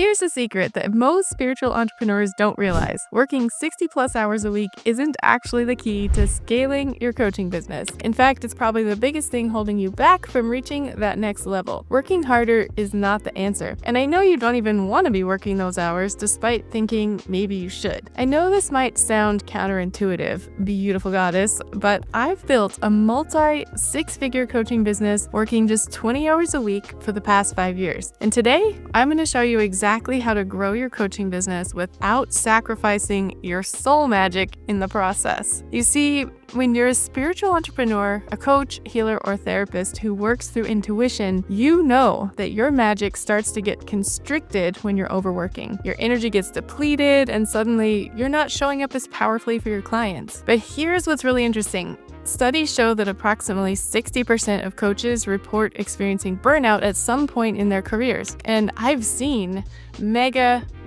Here's a secret that most spiritual entrepreneurs don't realize. Working 60 plus hours a week isn't actually the key to scaling your coaching business. In fact, it's probably the biggest thing holding you back from reaching that next level. Working harder is not the answer. And I know you don't even want to be working those hours despite thinking maybe you should. I know this might sound counterintuitive, beautiful goddess, but I've built a multi-six-figure coaching business working just 20 hours a week for the past 5 years. And today, I'm going to show you exactly how to grow your coaching business without sacrificing your soul magic in the process. You see, when you're a spiritual entrepreneur, a coach, healer, or therapist who works through intuition, you know that your magic starts to get constricted when you're overworking. Your energy gets depleted, and suddenly you're not showing up as powerfully for your clients. But here's what's really interesting. Studies show that approximately 60% of coaches report experiencing burnout at some point in their careers. And I've seen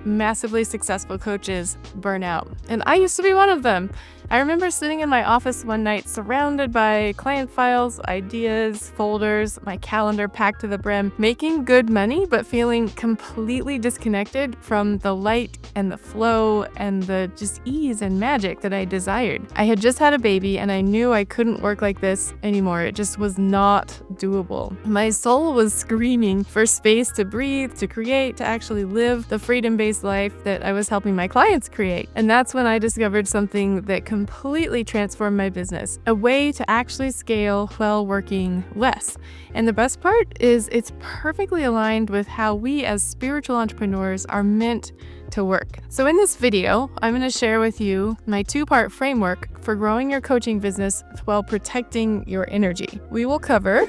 massively successful coaches burn out. And I used to be one of them. I remember sitting in my office one night surrounded by client files, ideas, folders, my calendar packed to the brim, making good money, but feeling completely disconnected from the light and the flow and the just ease and magic that I desired. I had just had a baby and I knew I couldn't work like this anymore. It just was not doable. My soul was screaming for space to breathe, to create, to actually live the freedom-based life that I was helping my clients create. And that's when I discovered something that completely transformed my business, a way to actually scale while working less. And the best part is it's perfectly aligned with how we as spiritual entrepreneurs are meant to work. So in this video, I'm going to share with you my 2-part framework for growing your coaching business while protecting your energy. We will cover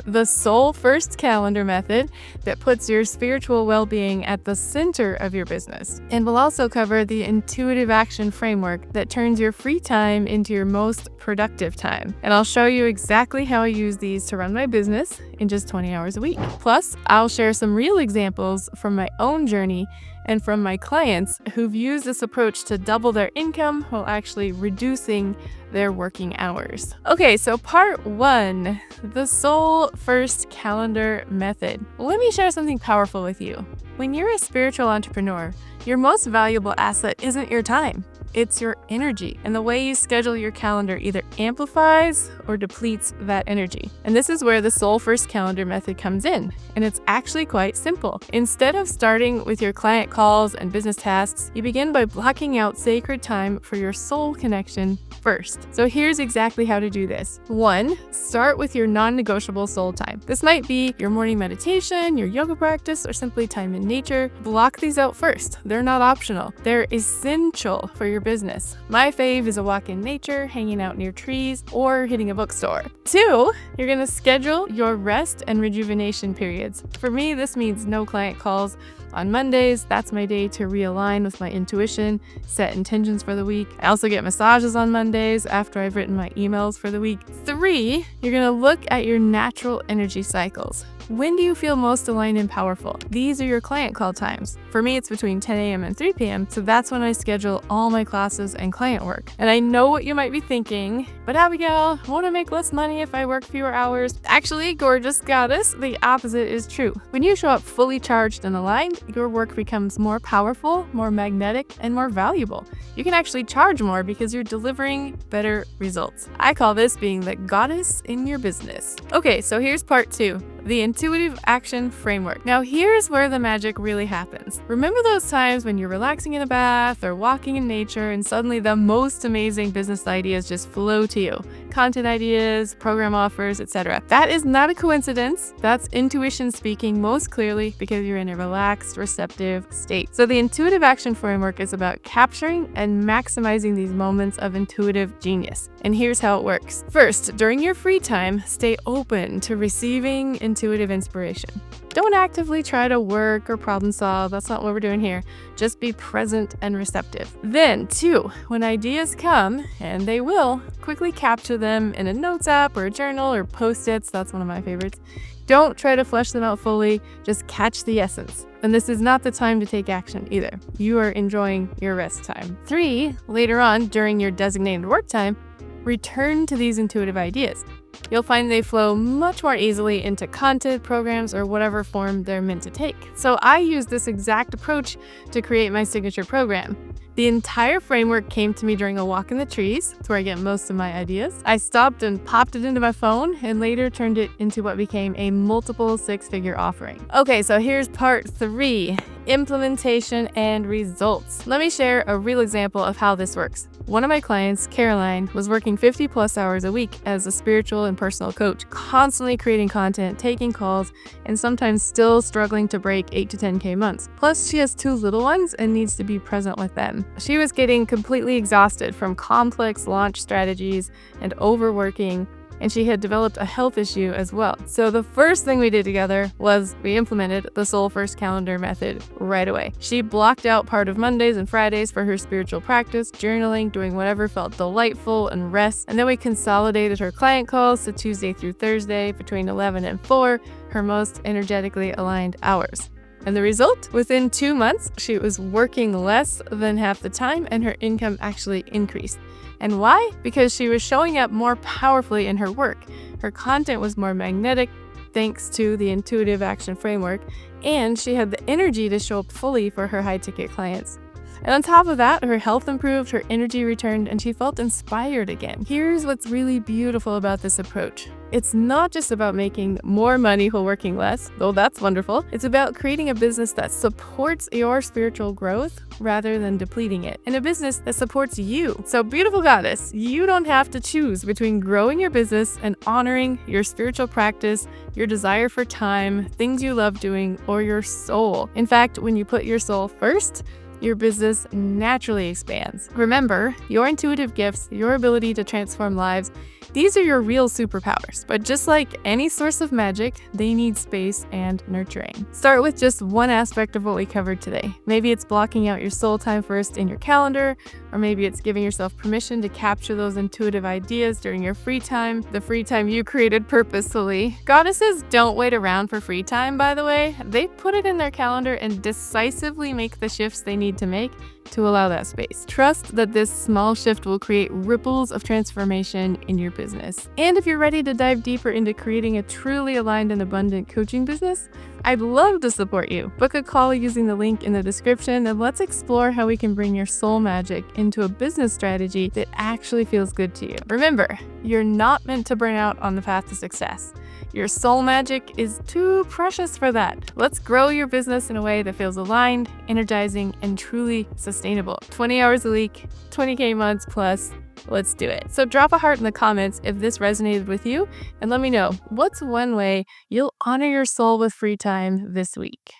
the soul first calendar method that puts your spiritual well-being at the center of your business. And we'll also cover the intuitive action framework that turns your free time into your most productive time. And I'll show you exactly how I use these to run my business in just 20 hours a week. Plus, I'll share some real examples from my own journey and from my clients who've used this approach to double their income while actually reducing their working hours. Okay, so part 1, the soul first calendar method. Let me share something powerful with you. When you're a spiritual entrepreneur, your most valuable asset isn't your time. It's your energy, and the way you schedule your calendar either amplifies or depletes that energy. And this is where the soul first calendar method comes in, and it's actually quite simple. Instead of starting with your client calls and business tasks, you begin by blocking out sacred time for your soul connection first. So here's exactly how to do this. 1, start with your non-negotiable soul time. This might be your morning meditation, your yoga practice, or simply time in nature. Block these out first. They're not optional. They're essential for your business. My fave is a walk in nature, hanging out near trees, or hitting a bookstore. 2, you're going to schedule your rest and rejuvenation periods. For me, this means no client calls on Mondays. That's my day to realign with my intuition, set intentions for the week. I also get massages on Mondays after I've written my emails for the week. 3, you're going to look at your natural energy cycles. When do you feel most aligned and powerful? These are your client call times. For me, it's between 10 a.m. and 3 p.m., so that's when I schedule all my classes and client work. And I know what you might be thinking, but Abigail, I want to make less money if I work fewer hours. Actually, gorgeous goddess, the opposite is true. When you show up fully charged and aligned, your work becomes more powerful, more magnetic, and more valuable. You can actually charge more because you're delivering better results. I call this being the goddess in your business. Okay, so here's part 2. The intuitive action framework. Now here's where the magic really happens. Remember those times when you're relaxing in a bath or walking in nature and suddenly the most amazing business ideas just flow to you? Content ideas, program offers, etc. That is not a coincidence. That's intuition speaking most clearly because you're in a relaxed, receptive state. So the intuitive action framework is about capturing and maximizing these moments of intuitive genius. And here's how it works. First, during your free time, stay open to receiving intuitive inspiration. Don't actively try to work or problem solve. That's not what we're doing here. Just be present and receptive. Then 2, when ideas come, and they will, quickly capture them in a notes app or a journal or post-its. That's one of my favorites. Don't try to flesh them out fully. Just catch the essence. And this is not the time to take action either. You are enjoying your rest time. 3, later on during your designated work time, return to these intuitive ideas. You'll find they flow much more easily into content, programs, or whatever form they're meant to take. So I use this exact approach to create my signature program. The entire framework came to me during a walk in the trees. That's where I get most of my ideas. I stopped and popped it into my phone and later turned it into what became a multiple six-figure offering. Okay, so here's part 3, implementation and results. Let me share a real example of how this works. One of my clients, Caroline, was working 50 plus hours a week as a spiritual and personal coach, constantly creating content, taking calls, and sometimes still struggling to break 8 to 10K months. Plus, she has 2 little ones and needs to be present with them. She was getting completely exhausted from complex launch strategies and overworking, and she had developed a health issue as well. So the first thing we did together was we implemented the Soul First Calendar method right away. She blocked out part of Mondays and Fridays for her spiritual practice, journaling, doing whatever felt delightful and rest. And then we consolidated her client calls to Tuesday through Thursday between 11 and 4, her most energetically aligned hours. And the result? Within 2 months, she was working less than half the time and her income actually increased. And why? Because she was showing up more powerfully in her work. Her content was more magnetic thanks to the intuitive action framework, and she had the energy to show up fully for her high-ticket clients. And on top of that, her health improved, her energy returned, and she felt inspired again. Here's what's really beautiful about this approach. It's not just about making more money while working less, though that's wonderful. It's about creating a business that supports your spiritual growth rather than depleting it, and a business that supports you. So beautiful goddess, you don't have to choose between growing your business and honoring your spiritual practice, your desire for time, things you love doing, or your soul. In fact, when you put your soul first, your business naturally expands. Remember, your intuitive gifts, your ability to transform lives, these are your real superpowers. But just like any source of magic, they need space and nurturing. Start with just one aspect of what we covered today. Maybe it's blocking out your soul time first in your calendar, or maybe it's giving yourself permission to capture those intuitive ideas during your free time, the free time you created purposefully. Goddesses don't wait around for free time, by the way. They put it in their calendar and decisively make the shifts they need to make to allow that space. Trust that this small shift will create ripples of transformation in your business. And if you're ready to dive deeper into creating a truly aligned and abundant coaching business, I'd love to support you. Book a call using the link in the description, and let's explore how we can bring your soul magic into a business strategy that actually feels good to you. Remember, you're not meant to burn out on the path to success. Your soul magic is too precious for that. Let's grow your business in a way that feels aligned, energizing, and truly sustainable. 20 hours a week, 20K months plus. Let's do it. So drop a heart in the comments if this resonated with you, and let me know what's one way you'll honor your soul with free time this week.